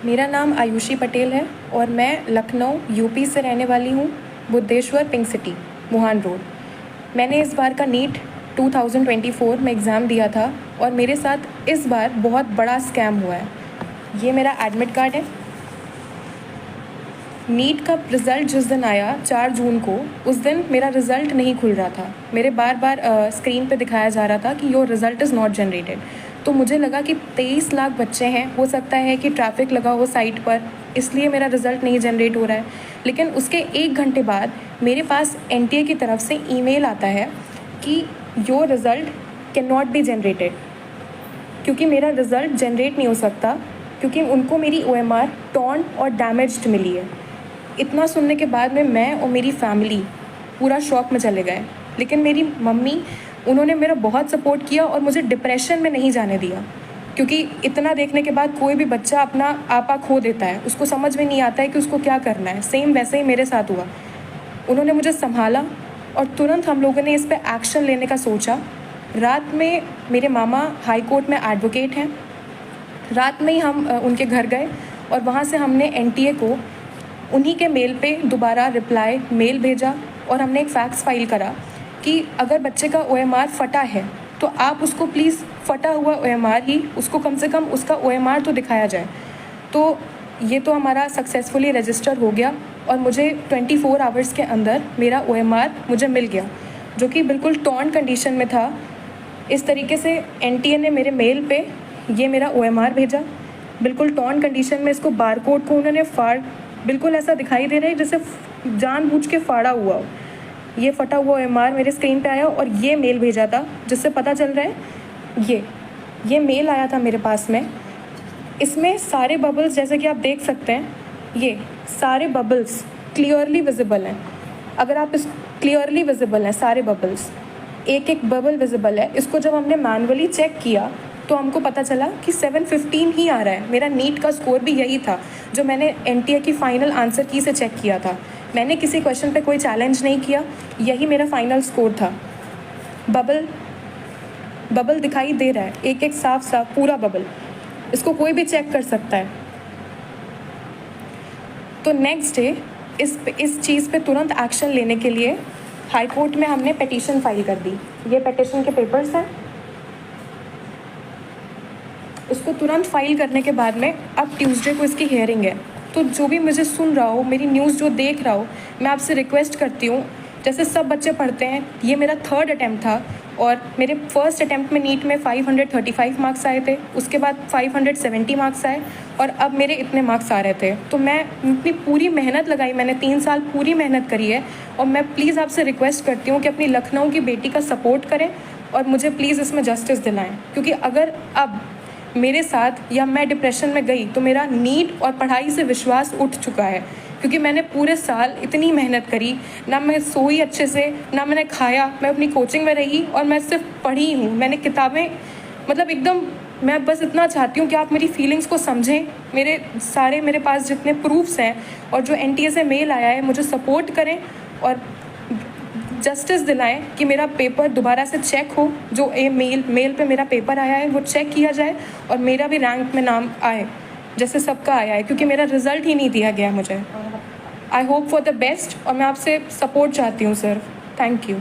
मेरा नाम आयुषी पटेल है और मैं लखनऊ यूपी से रहने वाली हूँ, बुद्धेश्वर पिंक सिटी, मुहान रोड। मैंने इस बार का नीट 2024 में एग्ज़ाम दिया था और मेरे साथ इस बार बहुत बड़ा स्कैम हुआ है। ये मेरा एडमिट कार्ड है। नीट का रिज़ल्ट जिस दिन आया 4 जून को, उस दिन मेरा रिज़ल्ट नहीं खुल रहा था। मेरे बार बार स्क्रीन पे दिखाया जा रहा था कि your result is not generated. तो मुझे लगा कि 23 लाख बच्चे हैं, हो सकता है कि ट्रैफिक लगा हो साइट पर, इसलिए मेरा रिज़ल्ट नहीं जनरेट हो रहा है। लेकिन उसके 1 घंटे बाद मेरे पास एनटीए की तरफ से ईमेल आता है कि your result can not be generated, क्योंकि मेरा रिज़ल्ट जनरेट नहीं हो सकता, क्योंकि उनको मेरी OMR टॉर्न और डैमेज्ड मिली है। इतना सुनने के बाद में मैं और मेरी फैमिली पूरा शॉक में चले गए। लेकिन मेरी मम्मी, उन्होंने मेरा बहुत सपोर्ट किया और मुझे डिप्रेशन में नहीं जाने दिया, क्योंकि इतना देखने के बाद कोई भी बच्चा अपना आपा खो देता है, उसको समझ में नहीं आता है कि उसको क्या करना है। सेम वैसे ही मेरे साथ हुआ। उन्होंने मुझे संभाला और तुरंत हम लोगों ने इस पर एक्शन लेने का सोचा। रात में मेरे मामा हाई कोर्ट में एडवोकेट हैं, रात में ही हम उनके घर गए और वहाँ से हमने एनटीए को उन्हीं के मेल पे दोबारा रिप्लाई मेल भेजा और हमने एक फैक्स फाइल करा कि अगर बच्चे का OMR फटा है तो आप उसको प्लीज़ फटा हुआ OMR ही, उसको कम से कम उसका OMR तो दिखाया जाए। तो ये तो हमारा सक्सेसफुली रजिस्टर हो गया और मुझे 24 आवर्स के अंदर मेरा OMR मुझे मिल गया, जो कि बिल्कुल टॉर्न कंडीशन में था। इस तरीके से एनटीए ने मेरे मेल पे ये मेरा OMR भेजा, बिल्कुल टॉर्न कंडीशन में। इसको बारकोड को उन्होंने बिल्कुल ऐसा दिखाई दे रहा है जैसे जानबूझ के फाड़ा हुआ हो। ये फटा हुआ OMR मेरे स्क्रीन पे आया और ये मेल भेजा था, जिससे पता चल रहा है ये मेल आया था मेरे पास में। इसमें सारे बबल्स, जैसे कि आप देख सकते हैं, ये सारे बबल्स क्लियरली विजिबल हैं। अगर आप इस क्लियरली विजिबल हैं सारे बबल्स, एक एक बबल विजिबल है। इसको जब हमने मैनुअली चेक किया तो हमको पता चला कि 715 ही आ रहा है। मेरा नीट का स्कोर भी यही था जो मैंने एनटीए की फ़ाइनल आंसर की से चेक किया था। मैंने किसी क्वेश्चन पे कोई चैलेंज नहीं किया, यही मेरा फाइनल स्कोर था। बबल दिखाई दे रहा है, एक एक साफ साफ पूरा बबल, इसको कोई भी चेक कर सकता है। तो नेक्स्ट डे इस चीज़ पे तुरंत एक्शन लेने के लिए हाई कोर्ट में हमने पिटीशन फाइल कर दी। ये पिटीशन के पेपर्स हैं। उसको तुरंत फाइल करने के बाद में अब ट्यूसडे को इसकी हियरिंग है। तो जो भी मुझे सुन रहा हो, मेरी न्यूज़ जो देख रहा हो, मैं आपसे रिक्वेस्ट करती हूँ, जैसे सब बच्चे पढ़ते हैं, ये मेरा 3rd अटैम्प्ट था और मेरे फर्स्ट अटैम्प्ट में नीट में 535 मार्क्स आए थे, उसके बाद 570 मार्क्स आए और अब मेरे इतने मार्क्स आ रहे थे। तो मैं अपनी पूरी मेहनत लगाई, मैंने 3 साल पूरी मेहनत करी है और मैं प्लीज़ आपसे रिक्वेस्ट करती हूँ कि अपनी लखनऊ की बेटी का सपोर्ट करें और मुझे प्लीज़ इसमें जस्टिस दिलाएँ, क्योंकि अगर अब मेरे साथ या मैं डिप्रेशन में गई तो मेरा नीट और पढ़ाई से विश्वास उठ चुका है, क्योंकि मैंने पूरे साल इतनी मेहनत करी, ना मैं सोई अच्छे से, ना मैंने खाया, मैं अपनी कोचिंग में रही और मैं सिर्फ पढ़ी हूँ। मैंने किताबें, मतलब एकदम, मैं बस इतना चाहती हूँ कि आप मेरी फीलिंग्स को समझें। मेरे पास जितने प्रूफ्स हैं और जो एनटीए से मेल आया है, मुझे सपोर्ट करें और जस्टिस दिलाएं कि मेरा पेपर दोबारा से चेक हो। जो मेल पे मेरा पेपर आया है वो चेक किया जाए और मेरा भी रैंक में नाम आए जैसे सबका आया है, क्योंकि मेरा रिज़ल्ट ही नहीं दिया गया मुझे। I hope for the best और मैं आपसे सपोर्ट चाहती हूँ सर। Thank you.